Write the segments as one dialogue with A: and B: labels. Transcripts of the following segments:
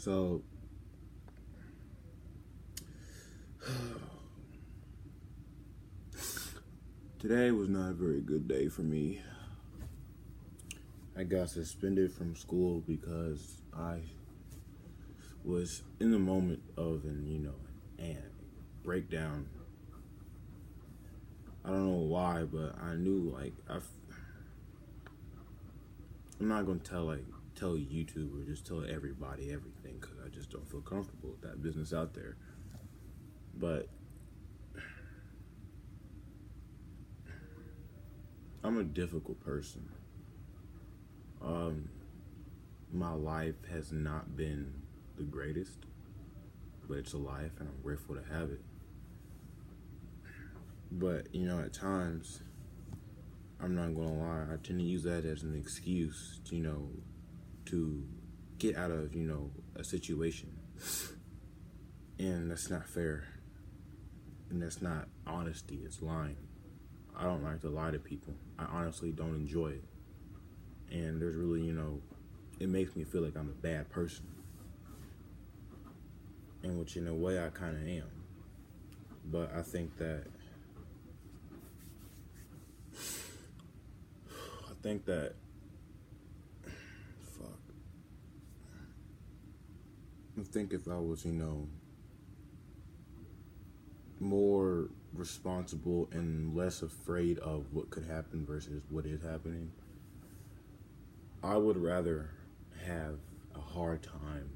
A: So, today was not a very good day for me. I got suspended from school because I was in the moment of a breakdown. I don't know why, but I knew I'm not gonna tell YouTube or just tell everybody everything because I just don't feel comfortable with that business out there. But I'm a difficult person. My life has not been the greatest, but it's a life and I'm grateful to have it. But, at times, I'm not gonna lie, I tend to use that as an excuse, to get out of, a situation. And that's not fair. And that's not honesty, it's lying. I don't like to lie to people. I honestly don't enjoy it. And there's really, it makes me feel like I'm a bad person. And which in a way I kind of am. But I think that I think if I was, more responsible and less afraid of what could happen versus what is happening, I would rather have a hard time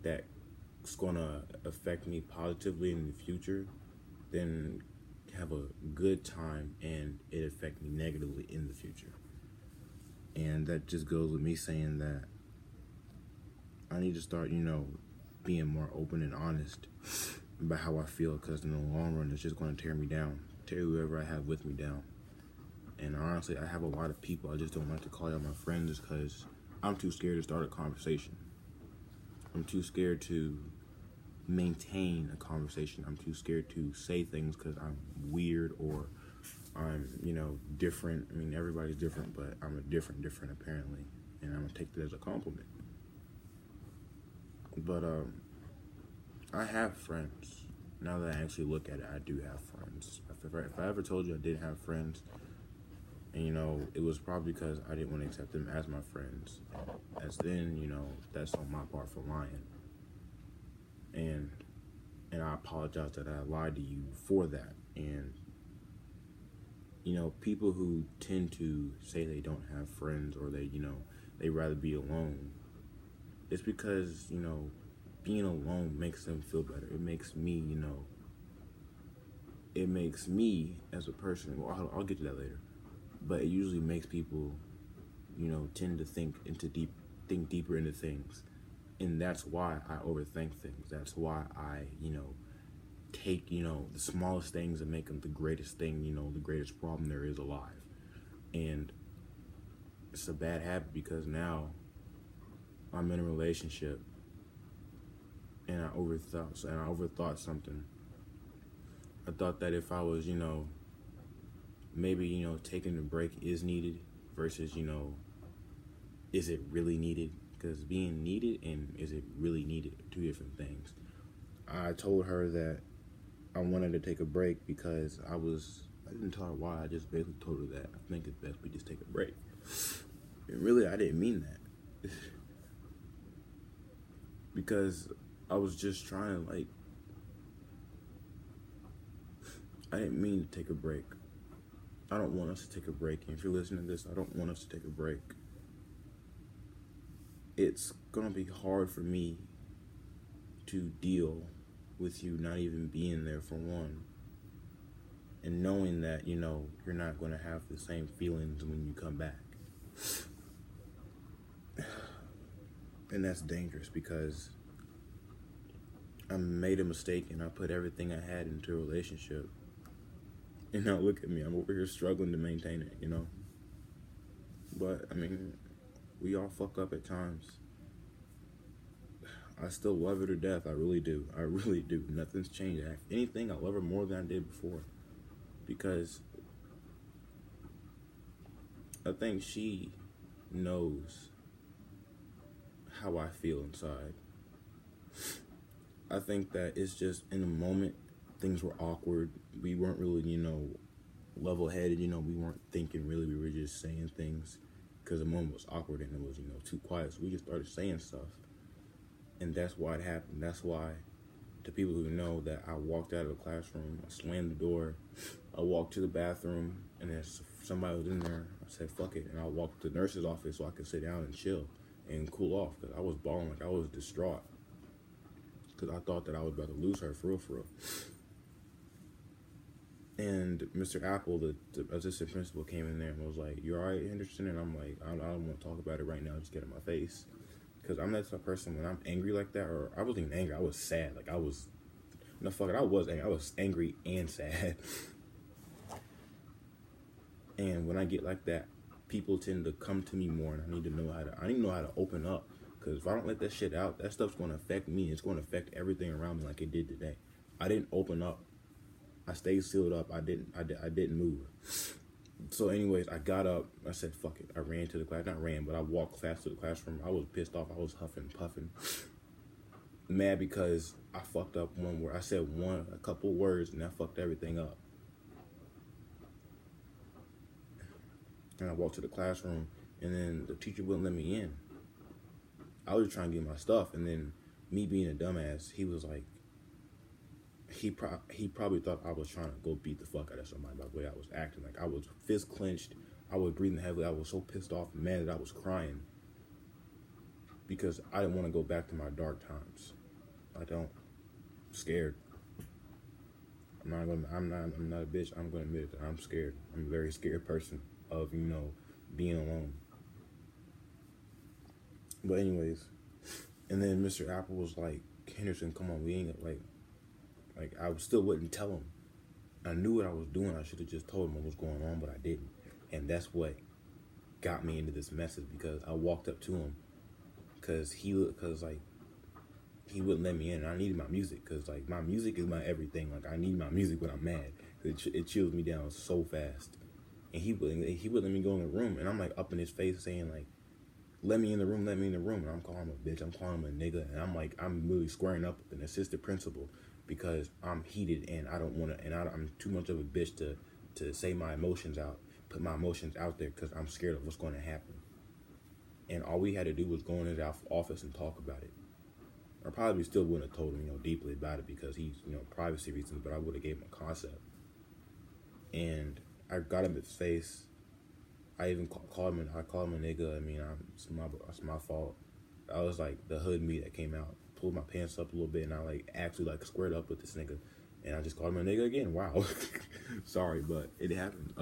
A: that's gonna affect me positively in the future than have a good time and it affect me negatively in the future. And that just goes with me saying that I need to start, being more open and honest about how I feel, because in the long run, it's just going to tear me down, tear whoever I have with me down. And honestly, I have a lot of people I just don't like to call out my friends because I'm too scared to start a conversation. I'm too scared to maintain a conversation. I'm too scared to say things because I'm weird or I'm, different. I mean, everybody's different, but I'm a different apparently. And I'm going to take that as a compliment. But I have friends. Now that I actually look at it, I do have friends. If I ever told you I didn't have friends, and it was probably because I didn't want to accept them as my friends. As then, that's on my part for lying. And I apologize that I lied to you for that. And people who tend to say they don't have friends or they rather be alone, it's because, being alone makes them feel better. It makes me, as a person, well, I'll get to that later, but it usually makes people, tend to think deeper into things. And that's why I overthink things. That's why I, take, the smallest things and make them the greatest thing, the greatest problem there is alive. And it's a bad habit because now I'm in a relationship and I overthought something. I thought that if I was, maybe, taking a break is needed versus, is it really needed? Because being needed and is it really needed are two different things. I told her that I wanted to take a break because I didn't tell her why, I just basically told her that I think it's best we just take a break. And really, I didn't mean that. Because I was just trying to, I didn't mean to take a break. I don't want us to take a break. And if you're listening to this, I don't want us to take a break. It's going to be hard for me to deal with you not even being there for one. And knowing that, you're not going to have the same feelings when you come back. And that's dangerous because I made a mistake and I put everything I had into a relationship. And now look at me, I'm over here struggling to maintain it, But, we all fuck up at times. I still love her to death, I really do. I really do. Nothing's changed. If anything, I love her more than I did before. Because I think she knows how I feel inside. I think that it's just in the moment, things were awkward. We weren't really, level-headed. We weren't thinking really. We were just saying things because the moment was awkward and it was, too quiet. So we just started saying stuff. And that's why it happened. That's why, to people who know, that I walked out of the classroom, I slammed the door, I walked to the bathroom, and then somebody was in there. I said, fuck it. And I walked to the nurse's office so I could sit down and chill and cool off, because I was bawling, like I was distraught, because I thought that I was about to lose her for real. And Mr. Apple, the assistant principal, came in there and was like, "You all right, Henderson?" And I'm like, I don't want to talk about it right now. Just get in my face. Because I'm that type of person, when I'm angry like that, or I wasn't even angry, I was sad. Like, I was angry. I was angry and sad. And when I get like that, people tend to come to me more, and I need to know how to open up. Because if I don't let that shit out, that stuff's going to affect me. It's going to affect everything around me like it did today. I didn't open up. I stayed sealed up. I didn't move. So anyways, I got up. I said, fuck it. I ran to the class. Not ran, but I walked fast to the classroom. I was pissed off. I was huffing and puffing. Mad because I fucked up one word. I said a couple words, and I fucked everything up. And I walked to the classroom, and then the teacher wouldn't let me in. I was trying to get my stuff, and then me being a dumbass, he was like, he probably thought I was trying to go beat the fuck out of somebody by the way I was acting. Like, I was fist clenched, I was breathing heavily, I was so pissed off and mad that I was crying because I didn't want to go back to my dark times. I'm scared. I'm not a bitch. I'm gonna admit that I'm scared. I'm a very scared person of, being alone. But anyways, and then Mr. Apple was like, "Henderson, come on, we ain't like I still wouldn't tell him. I knew what I was doing. I should have just told him what was going on, but I didn't. And that's what got me into this message, because I walked up to him because he wouldn't let me in. And I needed my music, because like my music is my everything. Like, I need my music when I'm mad. It chills me down so fast. And he wouldn't let me go in the room. And I'm like up in his face saying like, let me in the room. And I'm calling him a bitch. I'm calling him a nigga. And I'm really squaring up with an assistant principal, because I'm heated and I don't want to, and I'm too much of a bitch to say my emotions out, put my emotions out there, because I'm scared of what's going to happen. And all we had to do was go in his office and talk about it. I probably still wouldn't have told him, deeply about it, because he's, privacy reasons, but I would have gave him a concept. And I got him in his face. I even called him a nigga. I mean, it's my fault. I was like the hood me that came out. Pulled my pants up a little bit, and I actually squared up with this nigga, and I just called him a nigga again. Wow. Sorry, but it happened.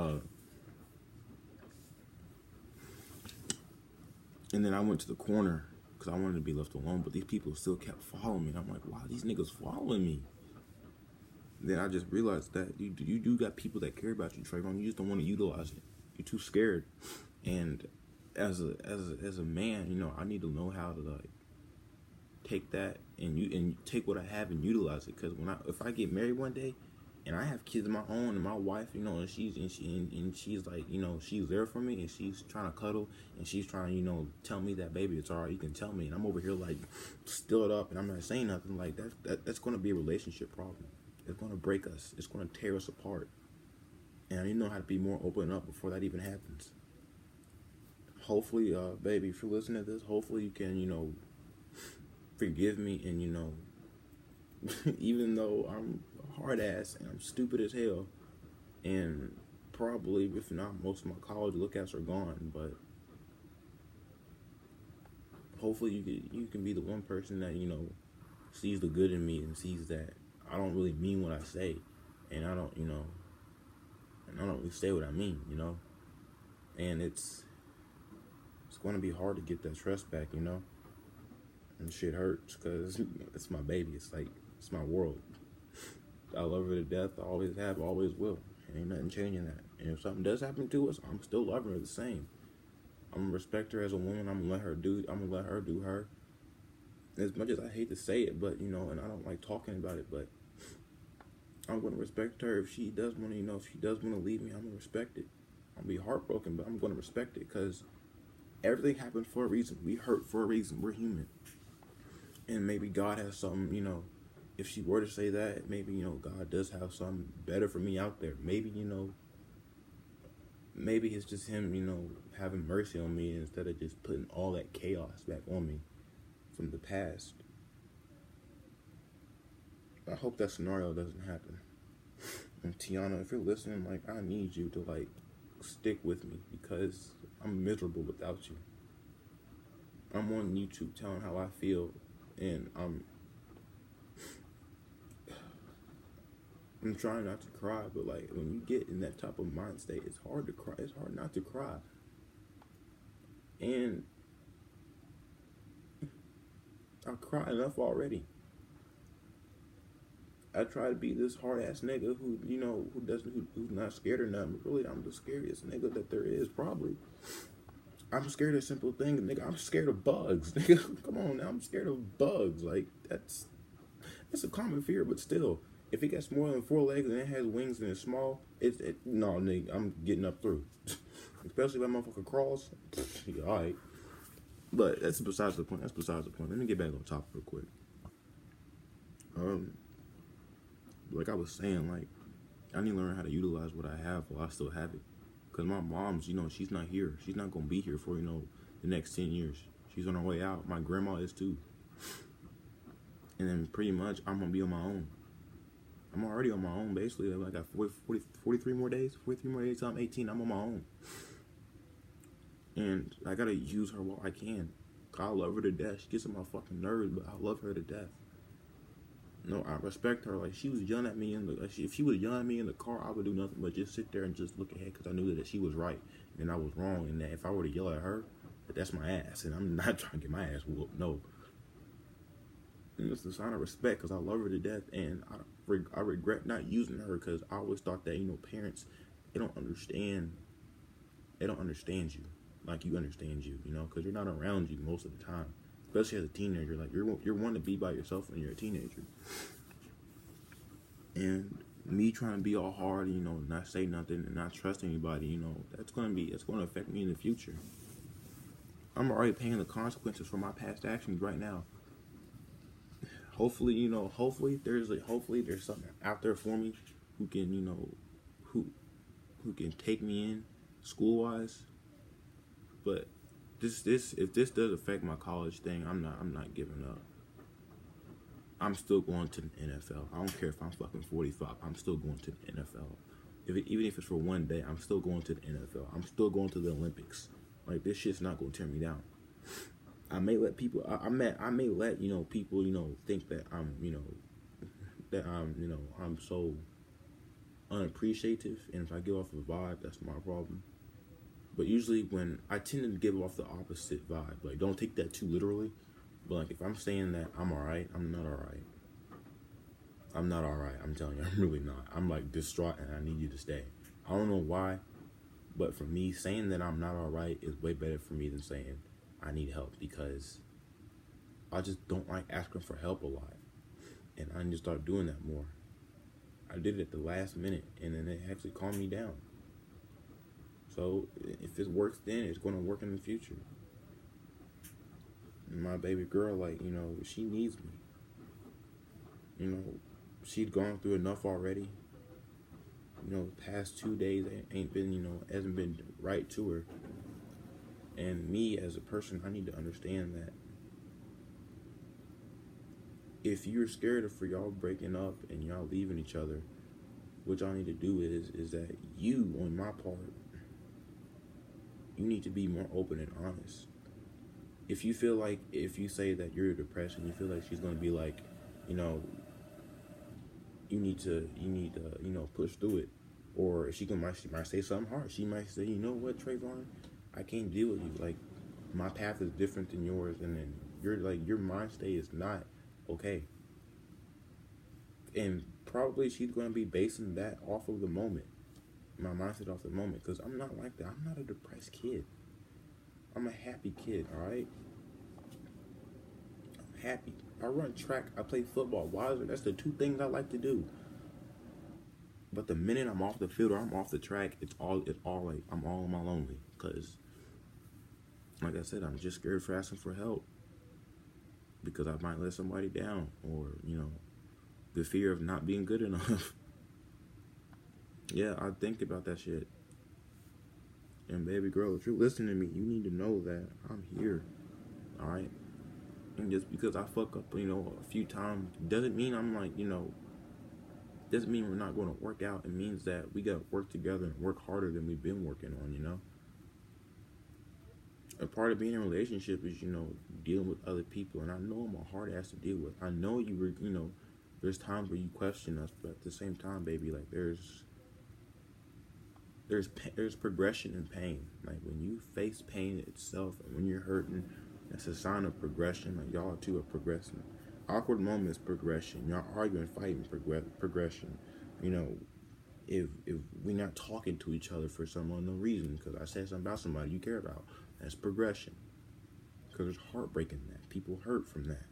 A: And then I went to the corner because I wanted to be left alone, but these people still kept following me, and I'm like, wow, these niggas following me. Then I just realized that you do got people that care about you, Trayvon. You just don't want to utilize it. You're too scared. And as a man, I need to know how to take that and take what I have and utilize it. Because if I get married one day and I have kids of my own and my wife, and she's like, she's there for me and she's trying to cuddle and she's trying to, tell me that, baby, it's all right, you can tell me, and I'm over here stood up and I'm not saying nothing, like that's going to be a relationship problem. It's going to break us. It's going to tear us apart. And I need to know how to be more open up before that even happens. Hopefully, baby, if you're listening to this, hopefully you can, forgive me, and even though I'm a hard ass and I'm stupid as hell, and probably, if not, most of my college lookouts are gone, but hopefully you can be the one person that sees the good in me and sees that I don't really mean what I say, and I don't really say what I mean, and it's going to be hard to get that trust back, and shit hurts, because it's my baby. It's my world. I love her to death. I always have, always will. Ain't nothing changing that. And if something does happen to us, I'm still loving her the same. I'm gonna respect her as a woman. I'm gonna let her do her. As much as I hate to say it, but and I don't like talking about it, but I'm gonna respect her. If she does want to, if she does want to leave me, I'm gonna respect it. I'll be heartbroken, but I'm gonna respect it, because Everything happens for a reason. We hurt for a reason. We're human. And maybe God has something, if she were to say that, maybe, God does have something better for me out there. Maybe, maybe it's just him, having mercy on me instead of just putting all that chaos back on me from the past. I hope that scenario doesn't happen. And Tiana, if you're listening, I need you to, stick with me because I'm miserable without you. I'm on YouTube telling how I feel, and I'm trying not to cry, but when you get in that type of mind state, it's hard to cry. It's hard not to cry. And I cry enough already. I try to be this hard ass nigga who's not scared of nothing. But really, I'm the scariest nigga that there is, probably. I'm scared of simple things, nigga. I'm scared of bugs, nigga. Come on now, I'm scared of bugs. That's a common fear, but still, if it gets more than 4 legs and it has wings and it's small, no, nigga, I'm getting up through. Especially if that motherfucker crawls. Yeah, all right. But that's besides the point. Let me get back on topic real quick. Like I was saying, I need to learn how to utilize what I have while I still have it. Because my mom's, she's not here. She's not going to be here for, the next 10 years. She's on her way out. My grandma is too. And then pretty much, I'm going to be on my own. I'm already on my own, basically. I got 43 more days. 43 more days till I'm 18. I'm on my own. And I got to use her while I can. I love her to death. She gets on my fucking nerves, but I love her to death. No, I respect her. She was yelling at me if she was yelling at me in the car, I would do nothing but just sit there and just look ahead because I knew that she was right and I was wrong, and that if I were to yell at her, that's my ass, and I'm not trying to get my ass whooped. No. And it's a sign of respect because I love her to death, and I regret not using her because I always thought that parents, they don't understand you like you understand you, because you're not around you most of the time. Especially as a teenager, you're one to be by yourself when you're a teenager. And me trying to be all hard, not say nothing and not trust anybody, it's gonna affect me in the future. I'm already paying the consequences for my past actions right now. Hopefully there's something out there for me who can, who can take me in school wise. But if this does affect my college thing, I'm not giving up. I'm still going to the NFL. I don't care if I'm fucking 45. I'm still going to the NFL. Even if it's for one day, I'm still going to the NFL. I'm still going to the Olympics. This shit's not gonna tear me down. I may let people. I may let people think that I'm so unappreciative, and if I give off a vibe, that's my problem. But usually when I tend to give off the opposite vibe, don't take that too literally. But if I'm saying that I'm alright, I'm not alright. I'm not alright. I'm telling you, I'm really not. I'm distraught and I need you to stay. I don't know why, but for me, saying that I'm not alright is way better for me than saying I need help, because I just don't like asking for help a lot. And I need to start doing that more. I did it at the last minute and then it actually calmed me down. So if it works then, it's going to work in the future. And my baby girl, she needs me. She's gone through enough already. The past 2 days ain't been, hasn't been right to her. And me as a person, I need to understand that if you're scared for y'all breaking up and y'all leaving each other, what y'all need to do is that you, on my part, you need to be more open and honest. If you feel if you say that you're depressed and you feel like she's going to be you need to push through it. Or she might say something hard. She might say, you know what, Trayvon, I can't deal with you. My path is different than yours, and then your mind state is not okay. And probably she's going to be basing that off of the moment. My mindset off the moment, because I'm not like that. I'm not a depressed kid. I'm a happy kid, alright? I'm happy. I run track, I play football. That's the 2 things I like to do. But the minute I'm off the field or I'm off the track, it's all I'm all on my lonely. Because Like I said, I'm just scared for asking for help because I might let somebody down, or the fear of not being good enough. Yeah, I think about that shit. And baby girl, if you're listening to me, you need to know that I'm here. All right. And just because I fuck up, a few times, doesn't mean I'm like, doesn't mean we're not going to work out. It means that we got to work together and work harder than we've been working on. A part of being in a relationship is, dealing with other people. And I know I'm a hard ass to deal with. I know you were, there's times where you question us, but at the same time, baby, like there's progression in pain. Like when you face pain itself and when you're hurting, that's a sign of progression. Like y'all two are progressing. Awkward moments, progression. Y'all arguing, fighting, progression. If we're not talking to each other for some unknown reason, because I said something about somebody you care about, that's progression. Because there's heartbreak in that. People hurt from that.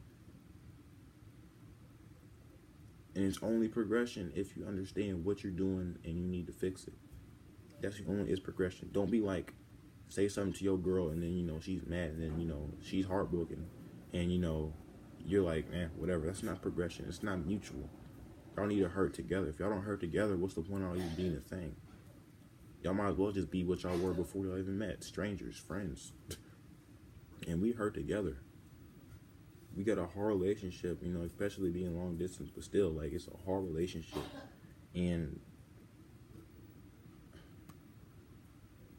A: And it's only progression if you understand what you're doing and you need to fix it. That's the only is progression. Don't be like, say something to your girl and then, she's mad and then, she's heartbroken and, you're like, man, whatever. That's not progression. It's not mutual. Y'all need to hurt together. If y'all don't hurt together, what's the point of even being a thing? Y'all might as well just be what y'all were before y'all even met. Strangers, friends. And we hurt together. We got a hard relationship, especially being long distance, but still, like, it's a hard relationship. And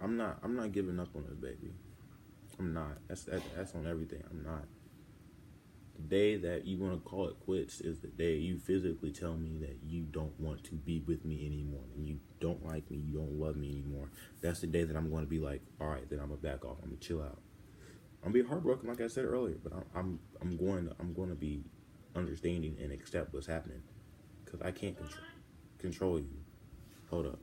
A: I'm not giving up on this baby. I'm not. That's on everything. I'm not. The day that you want to call it quits is the day you physically tell me that you don't want to be with me anymore, and you don't like me, you don't love me anymore. That's the day that I'm going to be like, all right, then I'm gonna back off. I'm gonna chill out. I'm gonna be heartbroken, like I said earlier, but I'm going to be understanding and accept what's happening, because I can't control you. Hold up.